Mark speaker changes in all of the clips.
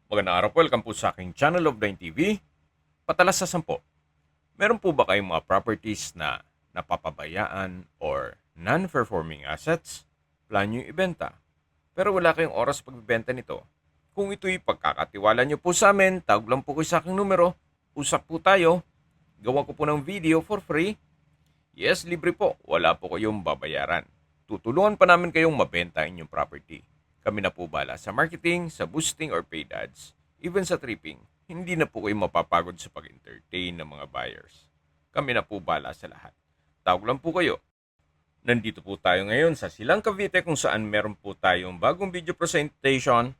Speaker 1: Magandang araw po, welcome po sa aking channel of 9 TV. Patalas sa 10. Meron po ba kayong mga properties na napapabayaan or non-performing assets? Plan nyo ibenta, pero wala kayong oras pagbibenta nito. Kung ito'y pagkakatiwala nyo po sa amin, tawag lang po kayo sa aking numero, usap po tayo, gawa ko po ng video for free. Yes, libre po, wala po kayong babayaran. Tutulungan pa namin kayong mabenta inyong property. Kami na po bala sa marketing, sa boosting or paid ads, even sa tripping. Hindi na po kayo mapapagod sa pag-entertain ng mga buyers. Kami na po bala sa lahat. Tawag lang po kayo. Nandito po tayo ngayon sa Silang Cavite kung saan meron po tayong bagong video presentation,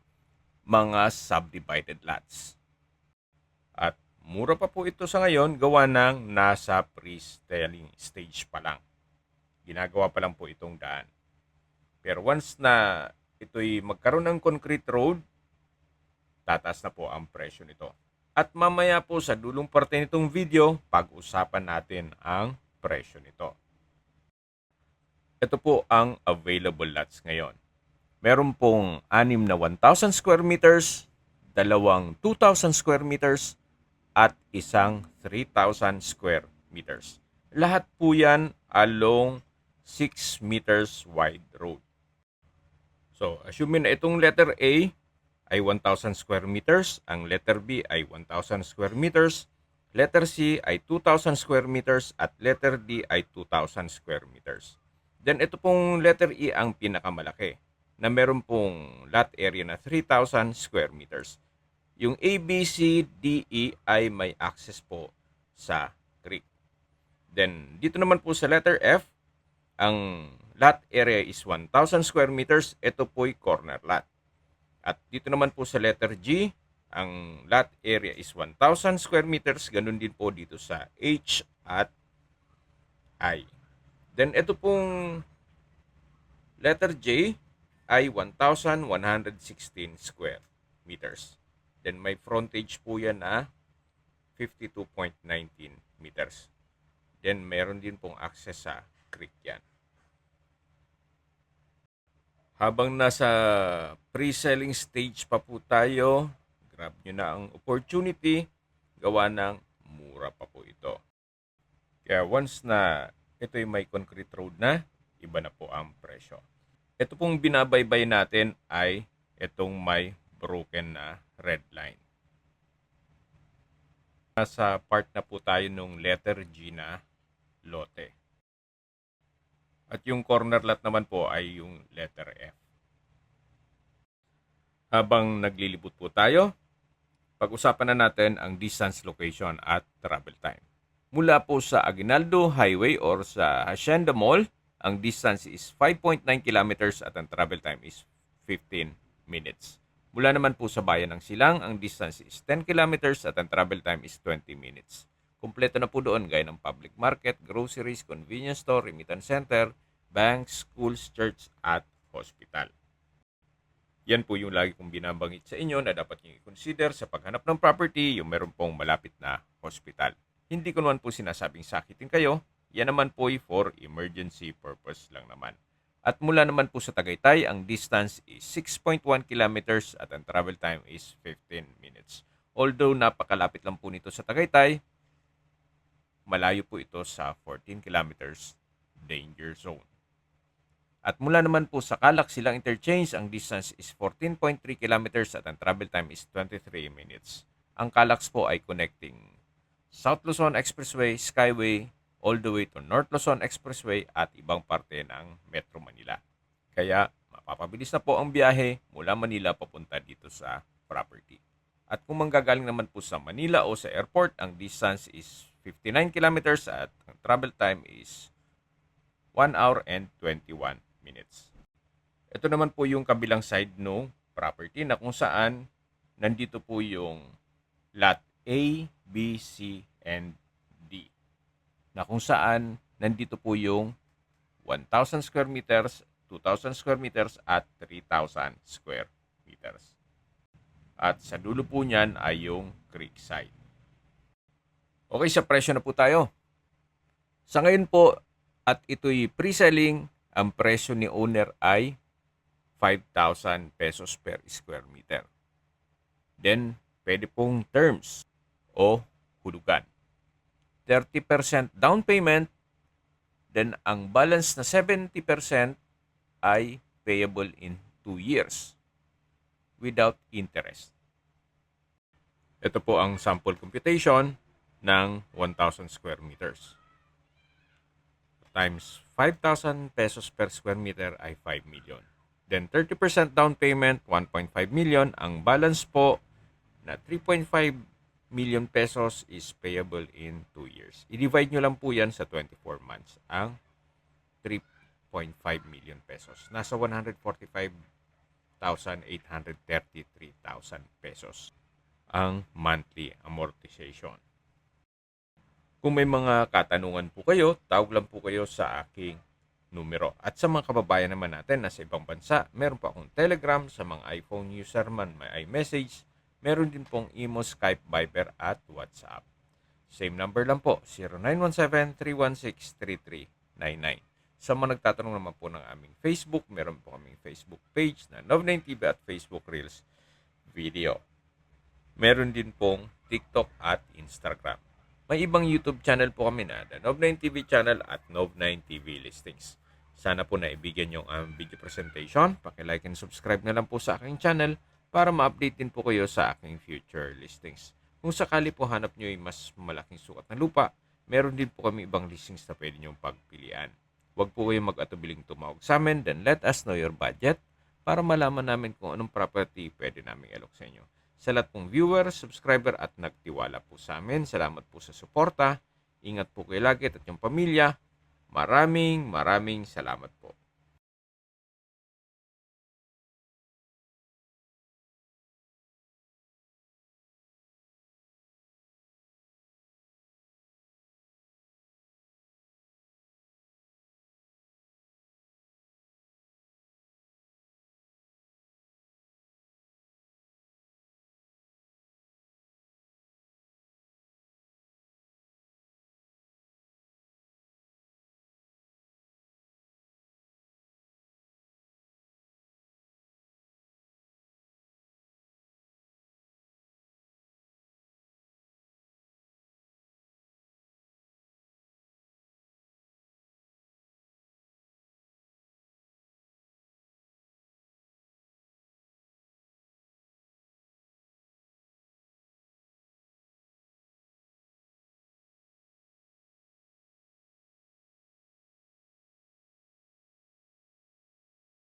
Speaker 1: mga subdivided lots. At mura pa po ito sa ngayon, gawa ng nasa pre-selling stage pa lang. Ginagawa pa lang po itong daan. Pero once na ito'y magkaroon ng concrete road, tataas na po ang presyo nito. At mamaya po sa dulong parte nitong video, pag-usapan natin ang presyo nito. Ito po ang available lots ngayon. Meron pong 6 na 1,000 square meters, dalawang 2,000 square meters, at isang 3,000 square meters. Lahat po yan along 6 meters wide road. So, assuming na itong letter A ay 1,000 square meters, ang letter B ay 1,000 square meters, letter C ay 2,000 square meters, at letter D ay 2,000 square meters. Then ito pong letter E ang pinakamalaki na meron pong lot area na 3,000 square meters. Yung A, B, C, D, E ay may access po sa creek. Then, dito naman po sa letter F, ang lot area is 1,000 square meters. Ito po'y corner lot. At dito naman po sa letter G, ang lot area is 1,000 square meters. Ganun din po dito sa H at I. Then, ito pong letter J ay 1,116 square meters. Then may frontage po yan na 52.19 meters. Then meron din pong access sa creek yan. Habang nasa pre-selling stage pa po tayo, grab nyo na ang opportunity, gawa ng mura pa po ito. Kaya once na ito'y may concrete road na, iba na po ang presyo. Ito pong binabaybay natin ay itong may broken na red line. Nasa part na po tayo nung letter G na lote. At yung corner lot naman po ay yung letter F. Habang naglilibot po tayo, pag-usapan na natin ang distance, location at travel time. Mula po sa Aguinaldo Highway or sa Hacienda Mall, ang distance is 5.9 kilometers at ang travel time is 15 minutes. Mula naman po sa bayan ng Silang, ang distance is 10 kilometers at ang travel time is 20 minutes. Kumpleto na po doon gaya ng public market, groceries, convenience store, remittance center, banks, schools, church at hospital. Yan po yung lagi kong binabanggit sa inyo na dapat nyo i-consider sa paghanap ng property, yung meron pong malapit na hospital. Hindi ko naman po sinasabing sakitin kayo, yan naman po for emergency purpose lang naman. At mula naman po sa Tagaytay, ang distance is 6.1 kilometers at ang travel time is 15 minutes. Although napakalapit lang po nito sa Tagaytay, malayo po ito sa 14 kilometers danger zone. At mula naman po sa Calac Silang Interchange, ang distance is 14.3 kilometers at ang travel time is 23 minutes. Ang Calac po ay connecting South Luzon Expressway, Skyway, all the way to North Luzon Expressway at ibang parte ng Metro Manila. Kaya mapapabilis na po ang biyahe mula Manila papunta dito sa property. At kung manggagaling naman po sa Manila o sa airport, ang distance is 59 kilometers at ang travel time is 1 hour and 21 minutes. Ito naman po yung kabilang side ng property na kung saan nandito po yung lot A, B, C, and D. Na kung saan nandito po yung 1,000 square meters, 2,000 square meters, at 3,000 square meters. At sa dulo po niyan ay yung creekside. Okay, sa presyo na po tayo. Sa ngayon po, at ito'y pre-selling, ang presyo ni owner ay 5,000 pesos per square meter. Then, pwede pong terms o hulugan. 30% down payment, then ang balance na 70% ay payable in 2 years without interest. Ito po ang sample computation ng 1,000 square meters. Times 5,000 pesos per square meter ay 5 million. Then 30% down payment, 1.5 million. Ang balance po na 3.5 million pesos is payable in 2 years. I-divide nyo lang po yan sa 24 months. Ang 3.5 million pesos. Nasa 145,833,000 pesos ang monthly amortization. Kung may mga katanungan po kayo, tawag lang po kayo sa aking numero. At sa mga kababayan naman natin na sa ibang bansa, meron po akong Telegram. Sa mga iPhone user man, may iMessage. Meron din pong Imo, Skype, Viber at WhatsApp. Same number lang po, 0917-316-3399. Sa mga nagtatanong naman po ng aming Facebook, meron po kaming Facebook page na Nov9TV at Facebook Reels video. Meron din pong TikTok at Instagram. May ibang YouTube channel po kami na The Nov9TV channel at Nov9TV listings. Sana po naibigyan yung video presentation. Paki-like and subscribe na lang po sa aking channel para ma-update din po kayo sa aking future listings. Kung sakali po hanap nyo yung mas malaking sukat na lupa, meron din po kami ibang listings na pwede nyong pagpilian. Huwag po kayong mag-atubiling tumawag sa amin, then let us know your budget para malaman namin kung anong property pwede namin alok sa inyo. Sa lahat pong viewer, subscriber at nagtiwala po sa amin, salamat po sa suporta. Ingat po kayo lagi at yung pamilya. Maraming salamat po.